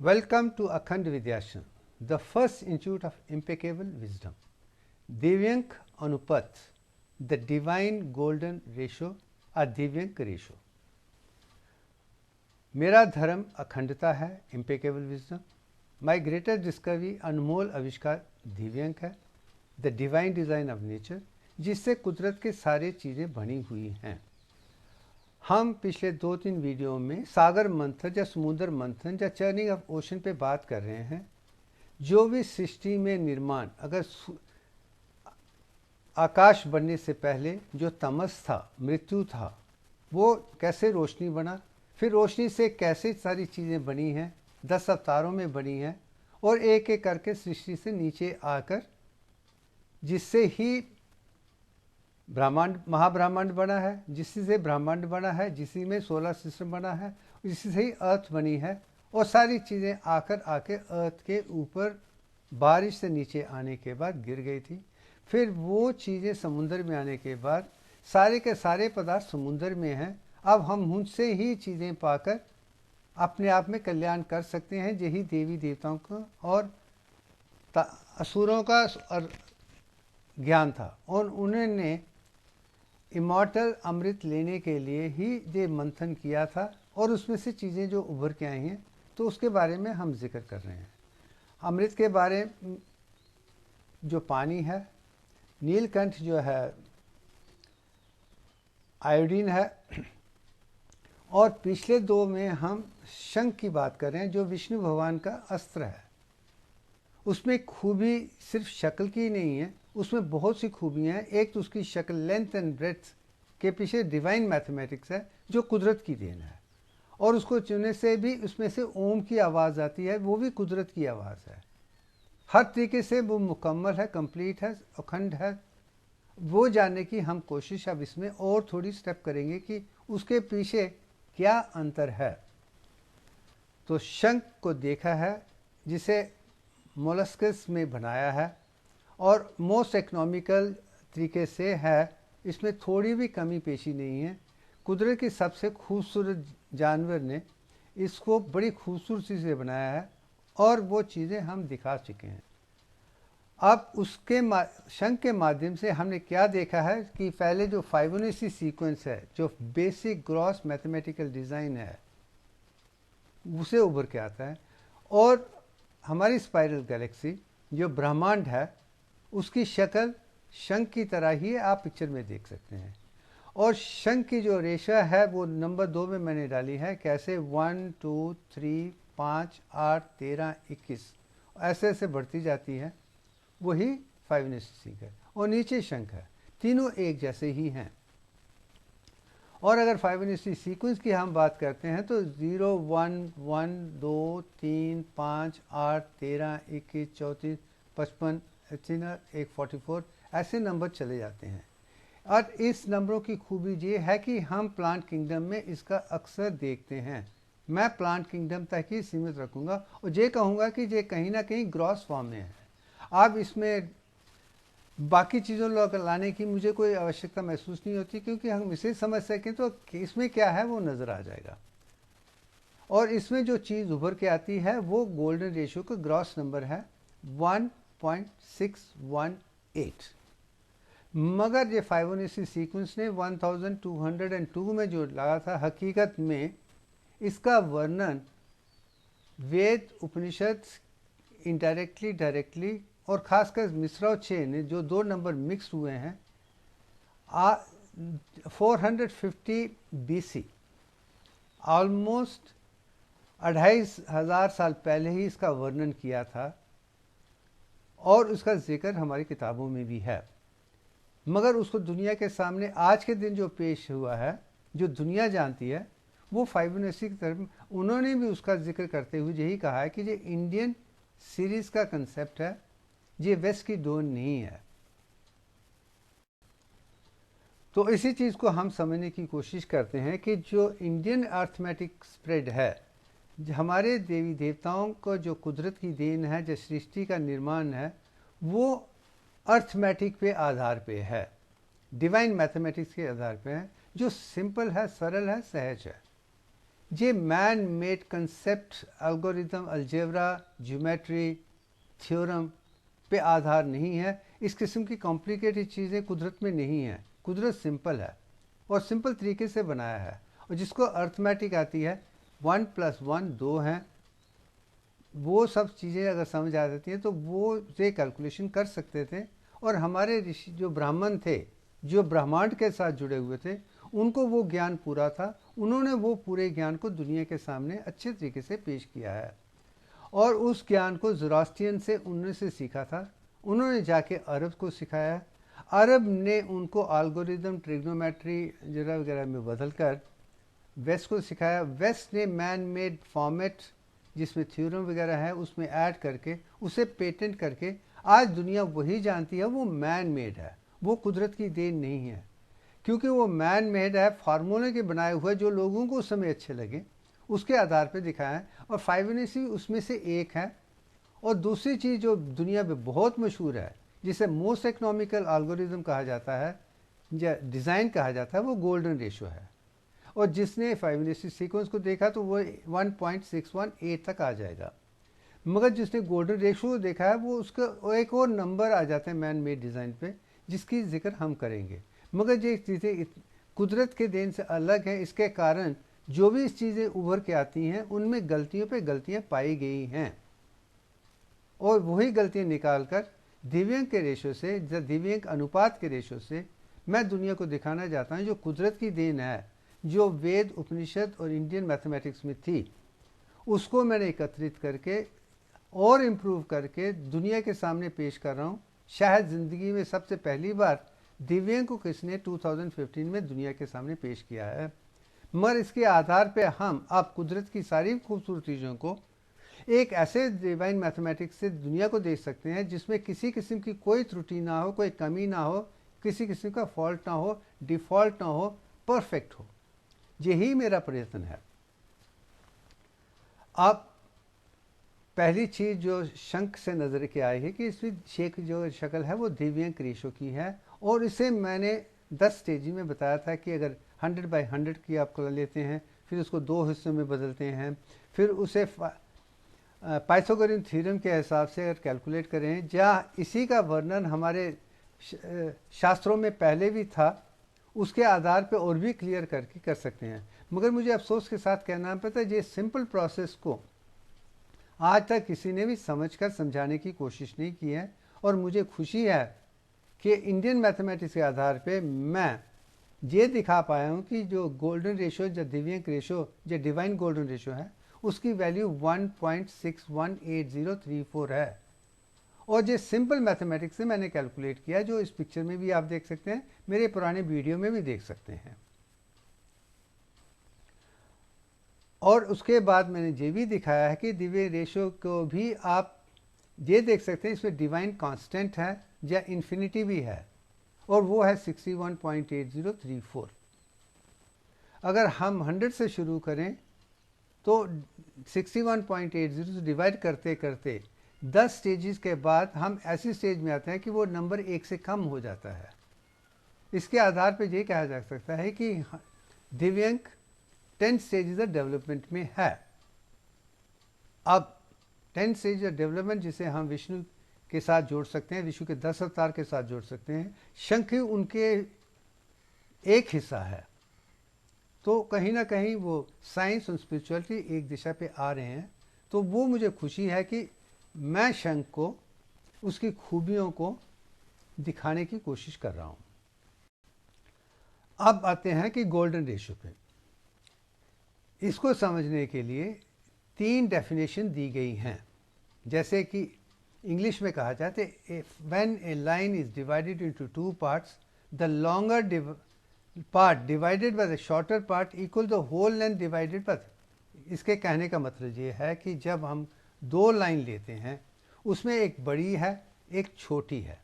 Welcome to Akhand Vidyashram, the first institute of impeccable wisdom. Divyank Anupat, the divine golden ratio or Divyank ratio. मेरा धर्म अखंडता है, impeccable wisdom. My greatest discovery, अनमोल आविष्कार दिव्यांक है, the divine design of nature, जिससे कुदरत के सारे चीज़ें बनी हुई हैं. हम पिछले 2-3 वीडियो में सागर मंथन या समुद्र मंथन या चर्निंग ऑफ ओशन पे बात कर रहे हैं. जो भी सृष्टि में निर्माण, अगर आकाश बनने से पहले जो तमस था, मृत्यु था, वो कैसे रोशनी बना, फिर रोशनी से कैसे सारी चीज़ें बनी हैं, 10 अवतारों में बनी हैं, और एक एक करके सृष्टि से नीचे आकर जिससे ही ब्रह्मांड महाब्रह्मांड बना है, जिससे ब्रह्मांड बना है, जिसी में सोलर सिस्टम बना है, इसी से ही अर्थ बनी है, और सारी चीज़ें आके अर्थ के ऊपर बारिश से नीचे आने के बाद गिर गई थी. फिर वो चीज़ें समुद्र में आने के बाद सारे के सारे पदार्थ समुद्र में हैं. अब हम उनसे ही चीज़ें पाकर अपने आप में कल्याण कर सकते हैं. यही देवी देवताओं का और असुरों का ज्ञान था, और उन्होंने इमॉर्टल अमृत लेने के लिए ही ये मंथन किया था, और उसमें से चीज़ें जो उभर के आई हैं, तो उसके बारे में हम जिक्र कर रहे हैं. अमृत के बारे जो पानी है, नीलकंठ जो है आयोडीन है, और पिछले 2 में हम शंख की बात कर रहे हैं जो विष्णु भगवान का अस्त्र है. उसमें खूबी सिर्फ शक्ल की नहीं है, उसमें बहुत सी खूबियाँ हैं. एक तो उसकी शक्ल, लेंथ एंड ब्रेथ के पीछे डिवाइन मैथमेटिक्स है जो कुदरत की देन है, और उसको चुनने से भी उसमें से ओम की आवाज़ आती है, वो भी कुदरत की आवाज़ है. हर तरीके से वो मुकम्मल है, कंप्लीट है, अखंड है. वो जानने की हम कोशिश अब इसमें और थोड़ी स्टेप करेंगे कि उसके पीछे क्या अंतर है. तो शंख को देखा है जिसे मोलस्कस में बनाया है, और मोस्ट इकोनॉमिकल तरीके से है. इसमें थोड़ी भी कमी पेशी नहीं है. कुदरत की सबसे खूबसूरत जानवर ने इसको बड़ी खूबसूरती से बनाया है, और वो चीज़ें हम दिखा चुके हैं. अब उसके शंख के माध्यम से हमने क्या देखा है कि पहले जो फाइबोनाची सीक्वेंस है, जो बेसिक ग्रॉस मैथमेटिकल डिज़ाइन है, उसे उभर के आता है. और हमारी स्पाइरल गैलेक्सी जो ब्रह्मांड है, उसकी शक्ल शंख की तरह ही आप पिक्चर में देख सकते हैं. और शंख की जो रेशा है वो नंबर 2 में मैंने डाली है. कैसे 1 2 3 5 8 13 21 ऐसे ऐसे बढ़ती जाती है. वही फाइबोनाची है, और नीचे शंख है. तीनों एक जैसे ही हैं. और अगर फाइबोनाची सीक्वेंस की हम बात करते हैं तो 0 1 1 2 3 5 8 13 21 34 55 144 ऐसे नंबर चले जाते हैं. और इस नंबरों की खूबी ये है कि हम प्लांट किंगडम में इसका अक्सर देखते हैं. मैं प्लांट किंगडम तक ही सीमित रखूंगा, और ये कहूँगा कि ये कहीं ना कहीं ग्रॉस फॉर्म में है. अब इसमें बाकी चीज़ों लाने की मुझे कोई आवश्यकता महसूस नहीं होती, क्योंकि हम इसे समझ सकें तो इसमें क्या है वो नज़र आ जाएगा. और इसमें जो चीज़ उभर के आती है वो गोल्डन रेशियो का ग्रॉस नंबर है 1.618. मगर ये फाइबोनाची सीक्वेंस ने 1202 में जो लगा था, हकीकत में इसका वर्णन वेद, उपनिषद, इनडायरेक्टली, डायरेक्टली, और खासकर मिश्रा और 6 ने जो 2 नंबर मिक्स हुए हैं, 450 BC, ऑलमोस्ट 2500 साल पहले ही इसका वर्णन किया था, और उसका जिक्र हमारी किताबों में भी है. मगर उसको दुनिया के सामने आज के दिन जो पेश हुआ है, जो दुनिया जानती है, वो फाइबोनाची की तरफ उन्होंने भी उसका जिक्र करते हुए यही कहा है कि ये इंडियन सीरीज़ का कंसेप्ट है, ये वेस्ट की डोन नहीं है. तो इसी चीज़ को हम समझने की कोशिश करते हैं कि जो इंडियन अर्थमेटिक स्प्रेड है, हमारे देवी देवताओं को जो कुदरत की देन है, जो सृष्टि का निर्माण है, वो अर्थमेटिक पे आधार पे है, डिवाइन मैथमेटिक्स के आधार पे है, जो सिंपल है, सरल है, सहज है. ये man made concept, algorithm, algebra, geometry, theorem पे आधार नहीं है। इस किस्म की कॉम्प्लिकेटेड चीज़ें कुदरत में नहीं हैं। कुदरत सिंपल है और सिंपल तरीके से बनाया है, और जिसको अर्थमेटिक आती है, 1+1 2 हैं, वो सब चीज़ें अगर समझ आ जाती हैं तो वो ये कैलकुलेशन कर सकते थे। और हमारे ऋषि जो ब्राह्मण थे, जो ब्रह्मांड के साथ जुड़े हुए थे, उनको वो ज्ञान पूरा था। उन्होंने वो पूरे ज्ञान को दुनिया के सामने अच्छे तरीके से पेश किया है, और उस ज्ञान को ज़ोरास्ट्रियन से उन्होंने से सीखा था। उन्होंने जाके अरब को सिखाया। अरब ने उनको एल्गोरिदम, ट्रिग्नोमेट्री जरा वगैरह में बदल कर वेस्ट को सिखाया। वेस्ट ने मैन मेड फॉर्मेट, जिसमें थ्योरम वगैरह है, उसमें ऐड करके उसे पेटेंट करके आज दुनिया वही जानती है वो मैन मेड है, वो कुदरत की देन नहीं है। क्योंकि वो मैन मेड है, फार्मूले के बनाए हुए, जो लोगों को उस समय अच्छे लगे उसके आधार पर दिखाया है, और फाइबोनाची उसमें से एक है। और दूसरी चीज़ जो दुनिया में बहुत मशहूर है, जिसे मोस्ट इकोनॉमिकल एल्गोरिदम कहा जाता है या डिज़ाइन कहा जाता है, वो गोल्डन रेशो है। और जिसने फाइबोनाची सीक्वेंस को देखा तो वो 1.618 तक आ जाएगा। मगर जिसने गोल्डन रेशो देखा है वो उसका एक और नंबर आ जाता है मैन मेड डिज़ाइन पे, जिसकी जिक्र हम करेंगे। मगर ये चीज़ें कुदरत के देन से अलग हैं। इसके कारण जो भी इस चीज़ें उभर के आती हैं उनमें गलतियों पे गलतियां पाई गई हैं, और वही गलतियां निकाल कर दिव्यांग के रेशो से, दिव्यांग अनुपात के रेशो से मैं दुनिया को दिखाना चाहता हूँ जो कुदरत की देन है, जो वेद, उपनिषद और इंडियन मैथमेटिक्स में थी, उसको मैंने एकत्रित करके और इम्प्रूव करके दुनिया के सामने पेश कर रहा हूँ। शायद ज़िंदगी में सबसे पहली बार दिव्यांग को किसने 2015 में दुनिया के सामने पेश किया है। मगर इसके आधार पे हम अब कुदरत की सारी खूबसूरत चीज़ों को एक ऐसे डिवाइन मैथमेटिक्स से दुनिया को देख सकते हैं जिसमें किसी किस्म की कोई त्रुटि ना हो, कोई कमी ना हो, किसी किस्म का फॉल्ट ना हो, डिफ़ॉल्ट ना हो, परफेक्ट हो। यही मेरा प्रयत्न है। अब पहली चीज़ जो शंख से नज़र के आई है कि इसमें शेख जो शक्ल है वो दिव्यांग रेशो की है, और इसे मैंने 10 स्टेज में बताया था कि अगर 100/100 की आप लेते हैं, फिर उसको 2 हिस्सों में बदलते हैं, फिर उसे पाइथागोरियन थ्योरम के हिसाब से अगर कैलकुलेट करें, जहाँ इसी का वर्णन हमारे शास्त्रों में पहले भी था, उसके आधार पे और भी क्लियर करके कर सकते हैं। मगर मुझे अफसोस के साथ कहना पड़ता है ये सिंपल प्रोसेस को आज तक किसी ने भी समझकर समझाने की कोशिश नहीं की है। और मुझे खुशी है कि इंडियन मैथमेटिक्स के आधार पे मैं ये दिखा पाया हूँ कि जो गोल्डन रेशो, जो दिव्यांग रेशो, जो डिवाइन गोल्डन रेशो है, उसकी वैल्यू 1.618034 है। और ये सिंपल मैथमेटिक्स से मैंने कैलकुलेट किया, जो इस पिक्चर में भी आप देख सकते हैं, मेरे पुराने वीडियो में भी देख सकते हैं। और उसके बाद मैंने ये भी दिखाया है कि दिव्य रेशो को भी आप ये देख सकते हैं, इसमें डिवाइन कांस्टेंट है या इन्फिनिटी भी है, और वो है 61.8034। अगर हम 100 से शुरू करें तो 61.80 से डिवाइड करते करते 10 स्टेजेस के बाद हम ऐसी स्टेज में आते हैं कि वो नंबर 1 से कम हो जाता है। इसके आधार पर यह कहा जा सकता है कि दिव्यांग 10 स्टेजेस ऑफ डेवलपमेंट में है। अब 10 स्टेज ऑफ डेवलपमेंट जिसे हम विष्णु के साथ जोड़ सकते हैं, विष्णु के 10 अवतार के साथ जोड़ सकते हैं, शंख उनके एक हिस्सा है। तो कहीं ना कहीं वो साइंस और स्पिरिचुअलिटी एक दिशा पे आ रहे हैं। तो वो मुझे खुशी है कि मैं शंख को, उसकी खूबियों को दिखाने की कोशिश कर रहा हूँ। अब आते हैं कि गोल्डन रेशो पे। इसको समझने के लिए 3 डेफिनेशन दी गई हैं। जैसे कि इंग्लिश में कहा जाता है, when a line is divided into 2 parts, the longer part divided by the shorter part equal the whole length divided by. इसके कहने का मतलब ये है कि जब हम 2 लाइन लेते हैं, उसमें एक बड़ी है, एक छोटी है।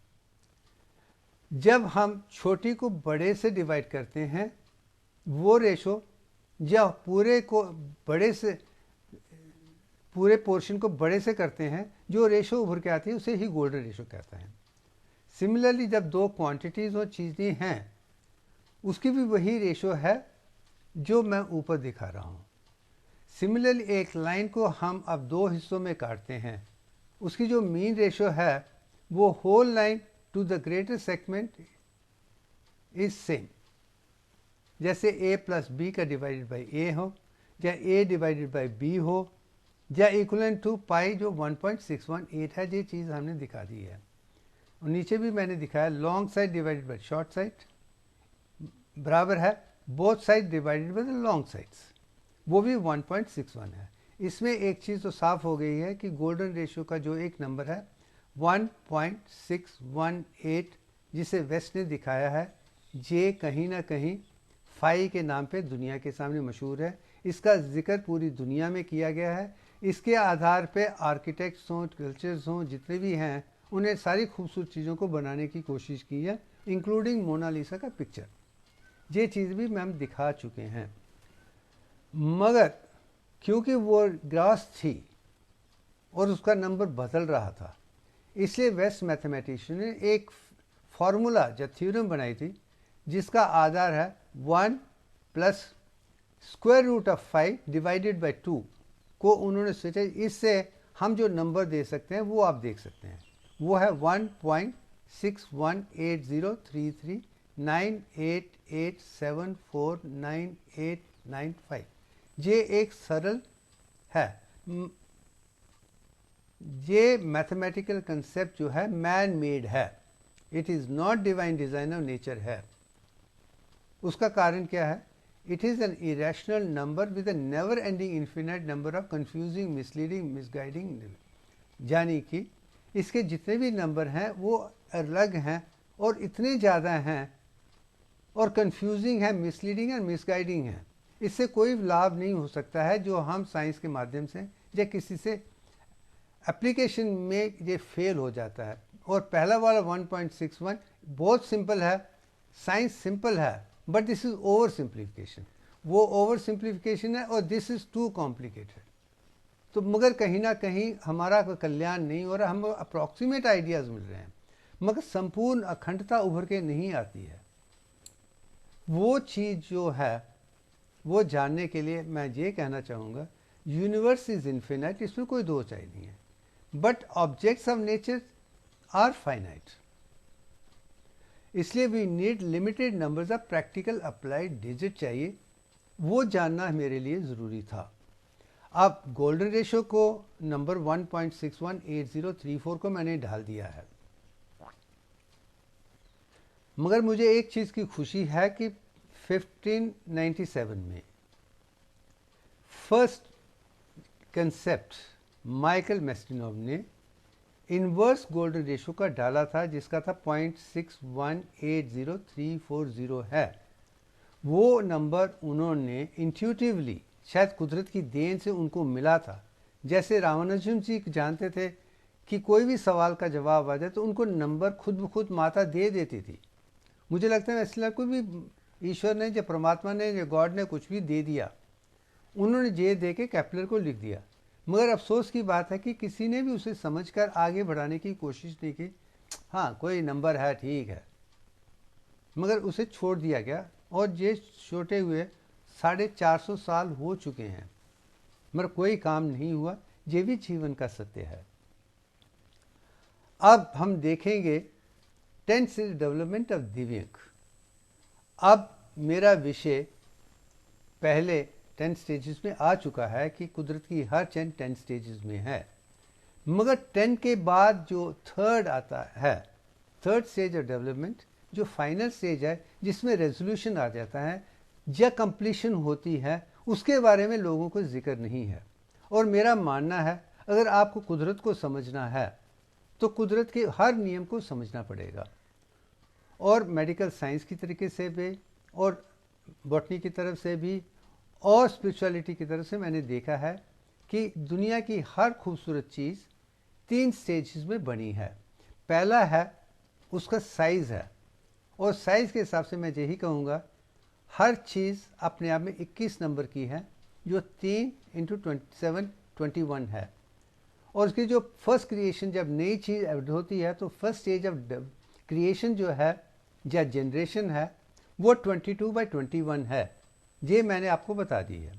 जब हम छोटी को बड़े से डिवाइड करते हैं, वो रेशो, या पूरे को बड़े से, पूरे पोर्शन को बड़े से करते हैं, जो रेशो उभर के आती है उसे ही गोल्डन रेशो कहता है। सिमिलरली जब 2 क्वांटिटीज़ और चीज़ें हैं, उसकी भी वही रेशो है जो मैं ऊपर दिखा रहा हूँ। सिमिलरली एक लाइन को हम अब दो हिस्सों में काटते हैं, उसकी जो मीन रेशो है वो whole line to the greater segment is same. जैसे a प्लस बी का डिवाइडेड बाई ए हो, या a डिवाइडेड बाई बी हो, या इक्वलेंट टू पाई जो 1.618 है, ये चीज़ हमने दिखा दी है। और नीचे भी मैंने दिखाया long side divided by short side बराबर है both side divided by the long sides, वो भी 1.61 है। इसमें एक चीज़ तो साफ हो गई है कि गोल्डन रेशियो का जो एक नंबर है 1.618 जिसे वेस्ट ने दिखाया है, ये कहीं ना कहीं फाई के नाम पे दुनिया के सामने मशहूर है। इसका जिक्र पूरी दुनिया में किया गया है। इसके आधार पे आर्किटेक्ट्स हों, कल्चर्स हों, जितने भी हैं, उन्हें सारी खूबसूरत चीज़ों को बनाने की कोशिश की है, इंक्लूडिंग मोनालिसा का पिक्चर। ये चीज़ भी हम दिखा चुके हैं। मगर क्योंकि वो ग्रास थी और उसका नंबर बदल रहा था, इसलिए वेस्ट मैथमेटिशियन ने एक फार्मूला या थ्योरम बनाई थी जिसका आधार है 1 plus square root of 5 divided by 2 को उन्होंने सोचा इससे हम जो नंबर दे सकते हैं वो आप देख सकते हैं। वो है 1.618033988749895। ये एक सरल है। ये मैथमेटिकल कंसेप्ट जो है मैन मेड है, it is not divine design of nature है। उसका कारण क्या है? It is an irrational number with a never ending infinite number of confusing, misleading, misguiding, यानी कि इसके जितने भी नंबर हैं वो अलग हैं और इतने ज़्यादा हैं और कंफ्यूजिंग है, मिसलीडिंग और मिसगाइडिंग है। इससे कोई लाभ नहीं हो सकता है जो हम साइंस के माध्यम से या किसी से एप्लीकेशन में ये फेल हो जाता है। और पहला वाला 1.61 बहुत सिंपल है, साइंस सिंपल है, but this is over simplification. वो ओवर सिंप्लीफिकेशन है और दिस इज टू कॉम्प्लिकेटेड। तो मगर कहीं ना कहीं हमारा कोई कल्याण नहीं हो रहा, हम अप्रॉक्सीमेट आइडियाज़ मिल रहे हैं मगर संपूर्ण अखंडता उभर के नहीं आती है। वो चीज़ जो है वो जानने के लिए मैं ये कहना चाहूँगा, यूनिवर्स इज इन्फिनाइट, इसमें कोई दो चाय नहीं है, but objects of nature are finite. इसलिए we need limited numbers of practical applied digit चाहिए, वो जानना मेरे लिए ज़रूरी था। अब गोल्डन रेशो को नंबर 1.618034 को मैंने ढाल दिया है, मगर मुझे एक चीज़ की खुशी है कि 1597 में फर्स्ट कंसेप्ट माइकल मेस्टिनोव ने इन्वर्स गोल्डन रेशो का डाला था, जिसका था 0.6180340 है। वो नंबर उन्होंने इंट्यूटिवली, शायद कुदरत की देन से उनको मिला था। जैसे रामानुजन जी जानते थे कि कोई भी सवाल का जवाब आ जाए तो उनको नंबर खुद ब खुद माता दे देती थी। मुझे लगता है इसलिए कोई भी ईश्वर ने या परमात्मा ने या गॉड ने कुछ भी दे दिया, उन्होंने जे दे के कैप्लर को लिख दिया। मगर अफसोस की बात है कि किसी ने भी उसे समझकर आगे बढ़ाने की कोशिश नहीं की। हाँ, कोई नंबर है, ठीक है, मगर उसे छोड़ दिया गया और ये छोटे हुए 450 साल हो चुके हैं, मगर कोई काम नहीं हुआ। ये भी जीवन का सत्य है। अब हम देखेंगे 10 स्टेज डेवलपमेंट ऑफ दिव्यांग। अब मेरा विषय पहले 10 स्टेजेस में आ चुका है कि कुदरत की हर चीज़ 10 स्टेजेस में है, मगर 10 के बाद जो थर्ड आता है, थर्ड स्टेज ऑफ डेवलपमेंट, जो फाइनल स्टेज है जिसमें रेजोल्यूशन आ जाता है या कंप्लीशन होती है, उसके बारे में लोगों को जिक्र नहीं है। और मेरा मानना है अगर आपको कुदरत को समझना है तो कुदरत के हर नियम को समझना पड़ेगा। और मेडिकल साइंस की तरीके से भी और बॉटनी की तरफ से भी और स्पिरिचुअलिटी की तरफ से मैंने देखा है कि दुनिया की हर खूबसूरत चीज़ 3 स्टेजेस में बनी है। पहला है उसका साइज़ है, और साइज़ के हिसाब से मैं यही कहूँगा हर चीज़ अपने आप में 21 नंबर की है, जो 3 × 27 21 है। और उसकी जो फर्स्ट क्रिएशन, जब नई चीज़ ऐड होती है तो फर्स्ट स्टेज ऑफ क्रिएशन जो है या जनरेशन है वो 22/21 है। ये मैंने आपको बता दी है।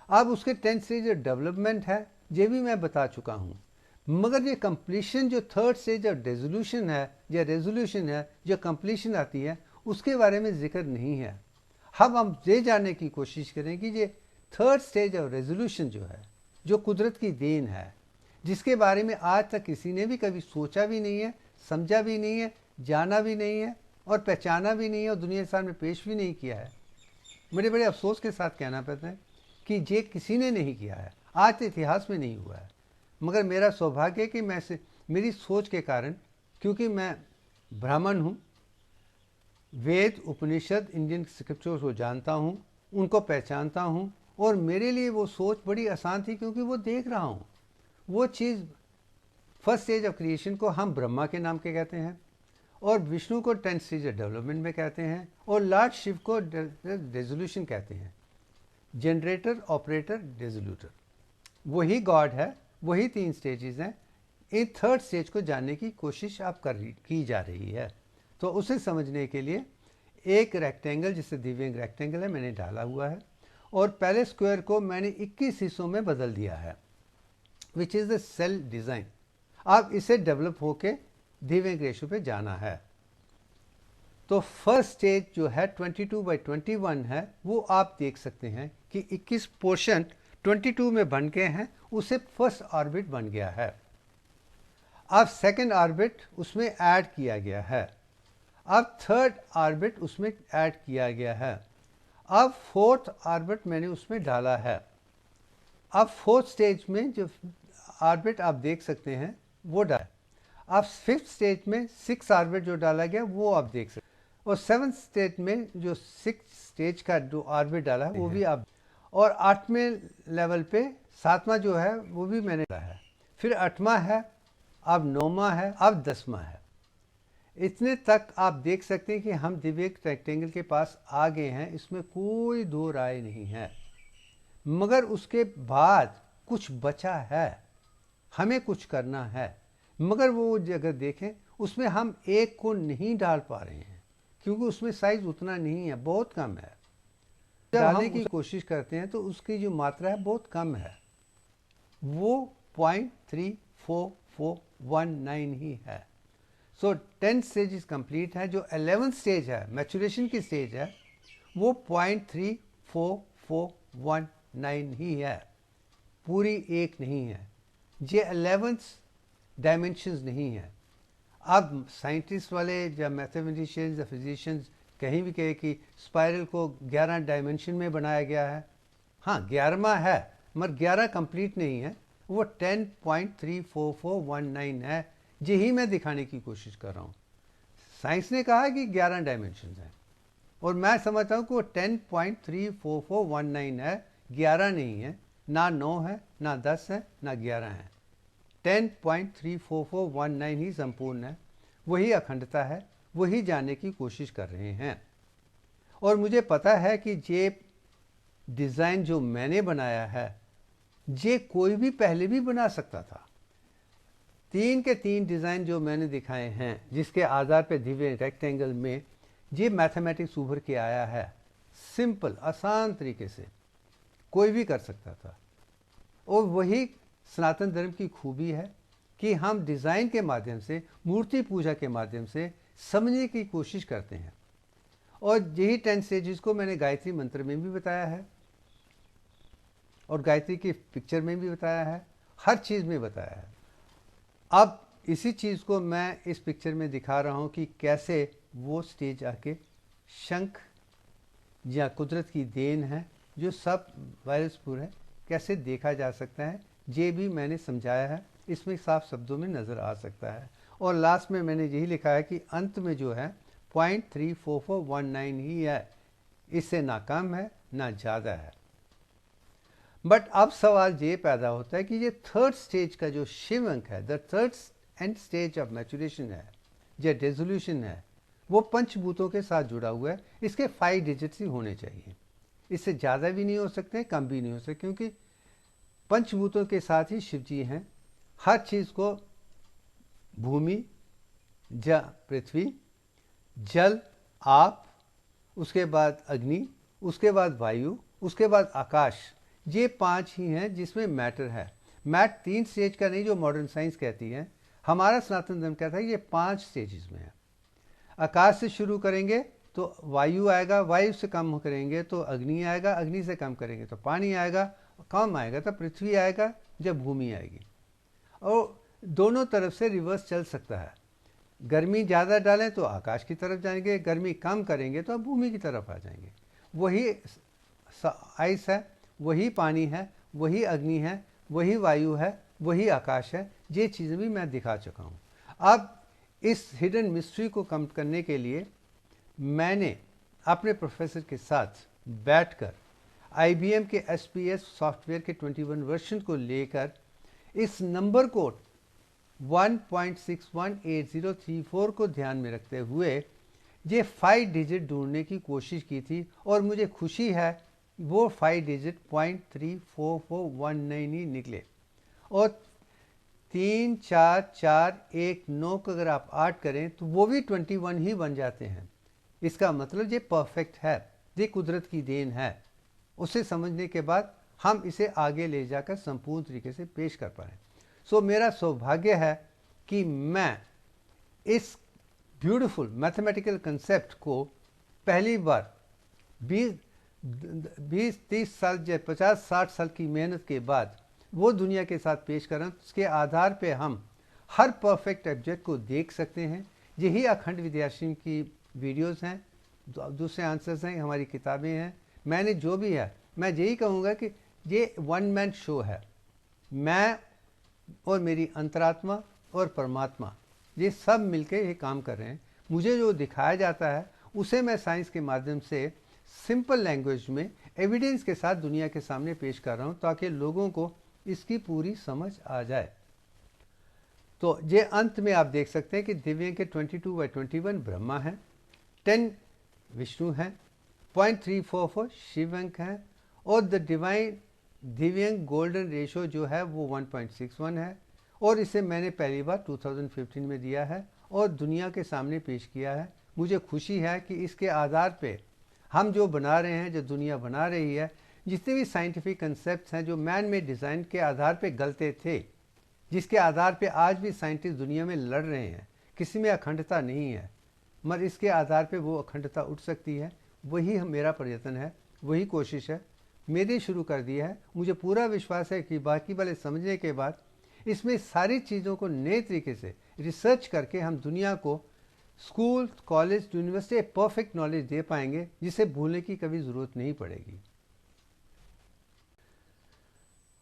अब उसके 10 स्टेज जो डेवलपमेंट है ये भी मैं बता चुका हूँ, मगर ये कंप्लीशन जो थर्ड स्टेज ऑफ डिसोल्यूशन है या रेजोल्यूशन है, जो कंप्लीशन आती है, उसके बारे में जिक्र नहीं है। हम ये जानने की कोशिश करें कि ये थर्ड स्टेज ऑफ रेजोल्यूशन जो है, जो कुदरत की देन है, जिसके बारे में आज तक किसी ने भी कभी सोचा भी नहीं है, समझा भी नहीं है, जाना भी नहीं है और पहचाना भी नहीं है और दुनिया के सामने पेश भी नहीं किया है। मुझे बड़े अफसोस के साथ कहना पड़ता है कि ये किसी ने नहीं किया है, आज तक इतिहास में नहीं हुआ है। मगर मेरा सौभाग्य है कि मैं से मेरी सोच के कारण, क्योंकि मैं ब्राह्मण हूँ, वेद उपनिषद इंडियन स्क्रिप्चर्स को जानता हूँ, उनको पहचानता हूँ, और मेरे लिए वो सोच बड़ी आसान थी क्योंकि वो देख रहा हूँ। वो चीज़ फर्स्ट स्टेज ऑफ क्रिएशन को हम ब्रह्मा के नाम के कहते हैं, और विष्णु को 10 स्टेज ऑफ डेवलपमेंट में कहते हैं, और लॉर्ड शिव को रेजोल्यूशन कहते हैं। जनरेटर, ऑपरेटर, डिसोल्यूटर, वही गॉड है, वही 3 स्टेजेस हैं। इन थर्ड स्टेज को जानने की कोशिश आप की जा रही है। तो उसे समझने के लिए एक रेक्टेंगल, जिसे दिव्यांग रेक्टेंगल है, मैंने डाला हुआ है, और पहले स्क्वायर को मैंने 21 हिस्सों में बदल दिया है, which is the cell design. अब इसे डेवलप होके दिव्यांग रेशियो पे जाना है। तो फर्स्ट स्टेज जो है 22/21 है, वो आप देख सकते हैं कि 21 पोर्शन 22 में बन गए हैं, उसे फर्स्ट ऑर्बिट बन गया है। अब सेकंड ऑर्बिट उसमें ऐड किया गया है, अब थर्ड ऑर्बिट उसमें ऐड किया गया है, अब फोर्थ ऑर्बिट मैंने उसमें डाला है। अब फोर्थ स्टेज में जो ऑर्बिट आप देख सकते हैं वो डाला। अब फिफ्थ स्टेज में 6 ऑर्बिट जो डाला गया वो आप देख सकते हैं, और सेवन्थ स्टेज में जो 6 स्टेज का जो ऑर्बिट डाला है वो भी आप, और 8वें लेवल पे 7वां जो है वो भी मैंने डाला है, फिर 8वां है, अब 9वां है, अब 10वां है। इतने तक आप देख सकते हैं कि हम दिव्यांग रेक्टेंगल के पास आ गए हैं, इसमें कोई दो राय नहीं है। मगर उसके बाद कुछ बचा है, हमें कुछ करना है, मगर वो अगर देखें उसमें हम एक को नहीं डाल पा रहे हैं क्योंकि उसमें साइज उतना नहीं है, बहुत कम है। जब डालने की कोशिश करते हैं तो उसकी जो मात्रा है बहुत कम है, वो 0.34419 ही है। सो 10 स्टेज कंप्लीट है। जो 11th स्टेज है, मैचुरेशन की स्टेज है, वो 0.34419 ही है, पूरी एक नहीं है। ये 11th डायमेंशंस नहीं है। अब साइंटिस्ट वाले या मैथमेटिशियंस या फिजिशियंस कहीं भी कहे कि स्पाइरल को 11 डायमेंशन में बनाया गया है, हाँ 11वां है, मगर 11 कंप्लीट नहीं है, वो 10.34419 है। यही मैं दिखाने की कोशिश कर रहा हूँ। साइंस ने कहा कि 11 डायमेंशन हैं, और मैं समझता हूँ कि वो 10.34419 है, 11 नहीं है, ना 9 है, ना 10 है, ना 11 है। 10.34419 ही संपूर्ण है, वही अखंडता है, वही जानने की कोशिश कर रहे हैं। और मुझे पता है कि ये डिज़ाइन जो मैंने बनाया है, ये कोई भी पहले भी बना सकता था। 3 के 3 डिज़ाइन जो मैंने दिखाए हैं, जिसके आधार पर दिव्य रेक्टेंगल में ये मैथमेटिक्स उभर के आया है, सिंपल आसान तरीके से कोई भी कर सकता था। और वही सनातन धर्म की खूबी है कि हम डिज़ाइन के माध्यम से, मूर्ति पूजा के माध्यम से समझने की कोशिश करते हैं। और यही 10 स्टेजेस को मैंने गायत्री मंत्र में भी बताया है, और गायत्री की पिक्चर में भी बताया है, हर चीज़ में बताया है। अब इसी चीज़ को मैं इस पिक्चर में दिखा रहा हूँ कि कैसे वो स्टेज आके शंख या कुदरत की देन है, जो सब वायरसपुर है, कैसे देखा जा सकता है, ये भी मैंने समझाया है, इसमें साफ शब्दों में नज़र आ सकता है। और लास्ट में मैंने यही लिखा है कि अंत में जो है 0.34419 ही है, इससे ना कम है ना ज़्यादा है। बट अब सवाल ये पैदा होता है कि ये थर्ड स्टेज का जो शिव अंक है, the third and stage of maturation है, जो डिसोल्यूशन है, वो पंचभूतों के साथ जुड़ा हुआ है। इसके 5 डिजिट्स ही होने चाहिए, इससे ज़्यादा भी नहीं हो सकते, कम भी नहीं हो सकते, क्योंकि पंचभूतों के साथ ही शिव जी हैं। हर चीज़ को भूमि, पृथ्वी, जल, आप, उसके बाद अग्नि, उसके बाद वायु, उसके बाद आकाश, ये 5 ही हैं जिसमें मैटर है। मैट 3 स्टेज का नहीं जो मॉडर्न साइंस कहती है, हमारा सनातन धर्म कहता है ये 5 स्टेजेस में है। आकाश से शुरू करेंगे तो वायु आएगा, वायु से कम करेंगे तो अग्नि आएगा, अग्नि से कम करेंगे तो पानी आएगा, कम आएगा तो पृथ्वी आएगा, जब भूमि आएगी। और दोनों तरफ से रिवर्स चल सकता है। गर्मी ज़्यादा डालें तो आकाश की तरफ जाएंगे, गर्मी कम करेंगे तो भूमि की तरफ आ जाएंगे। वही आइस है, वही पानी है, वही अग्नि है, वही वायु है, वही आकाश है। ये चीज़ें भी मैं दिखा चुका हूँ। अब इस हिडन मिस्ट्री को कम करने के लिए मैंने अपने प्रोफेसर के साथ बैठकर IBM के SPS सॉफ्टवेयर के 21 वर्जन को लेकर इस नंबर को 1.618034 को ध्यान में रखते हुए ये 5 डिजिट ढूंढने की कोशिश की थी, और मुझे खुशी है वो 5 डिजिट 0.34419 ही निकले। और 3 4 4 1 9 को अगर आप 8 करें तो वो भी 21 ही बन जाते हैं। इसका मतलब ये परफेक्ट है, ये कुदरत की देन है। उसे समझने के बाद हम इसे आगे ले जाकर संपूर्ण तरीके से पेश कर पाएँ। सो मेरा सौभाग्य है कि मैं इस ब्यूटीफुल मैथमेटिकल कंसेप्ट को पहली बार 20-30 साल या 50-60 साल की मेहनत के बाद वो दुनिया के साथ पेश कर रहा हूँ। उसके आधार पे हम हर परफेक्ट ऑब्जेक्ट को देख सकते हैं। यही अखंड विद्याश्रम की वीडियोस हैं, दूसरे आंसर्स हैं, हमारी किताबें हैं। मैंने जो भी है, मैं यही कहूँगा कि ये वन मैन शो है। मैं और मेरी अंतरात्मा और परमात्मा ये सब मिलके ये काम कर रहे हैं। मुझे जो दिखाया जाता है उसे मैं साइंस के माध्यम से सिंपल लैंग्वेज में एविडेंस के साथ दुनिया के सामने पेश कर रहा हूँ, ताकि लोगों को इसकी पूरी समझ आ जाए। तो ये अंत में आप देख सकते हैं कि दिव्यांग के 22/21 ब्रह्मा हैं, 10 विष्णु हैं, 0.344 शिव अंक हैं, और द डिवाइन दिव्यांग गोल्डन रेशो जो है वो 1.61 है। और इसे मैंने पहली बार 2015 में दिया है और दुनिया के सामने पेश किया है। मुझे खुशी है कि इसके आधार पे हम जो बना रहे हैं, जो दुनिया बना रही है, जितने भी साइंटिफिक कंसेप्ट हैं जो मैन मेड डिज़ाइन के आधार पे गलते थे, जिसके आधार पे आज भी साइंटिस्ट दुनिया में लड़ रहे हैं, किसी में अखंडता नहीं है, मगर इसके आधार पे वो अखंडता उठ सकती है। वही मेरा प्रयत्न है, वही कोशिश है, मेरे शुरू कर दिया है। मुझे पूरा विश्वास है कि बाकी वाले समझने के बाद इसमें सारी चीज़ों को नए तरीके से रिसर्च करके हम दुनिया को school, college, university perfect knowledge दे पाएंगे, जिसे भूलने की कभी ज़रूरत नहीं पड़ेगी।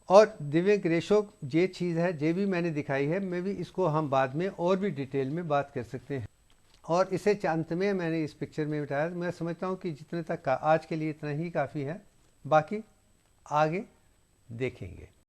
और दिव्यांग रेशो ये चीज़ है, ये भी मैंने दिखाई है, मैं भी इसको हम बाद में और भी डिटेल में बात कर सकते हैं। और इसे अंत में मैंने इस पिक्चर में बताया। मैं समझता हूँ कि जितने तक आज के लिए इतना ही काफ़ी है, बाकी आगे देखेंगे।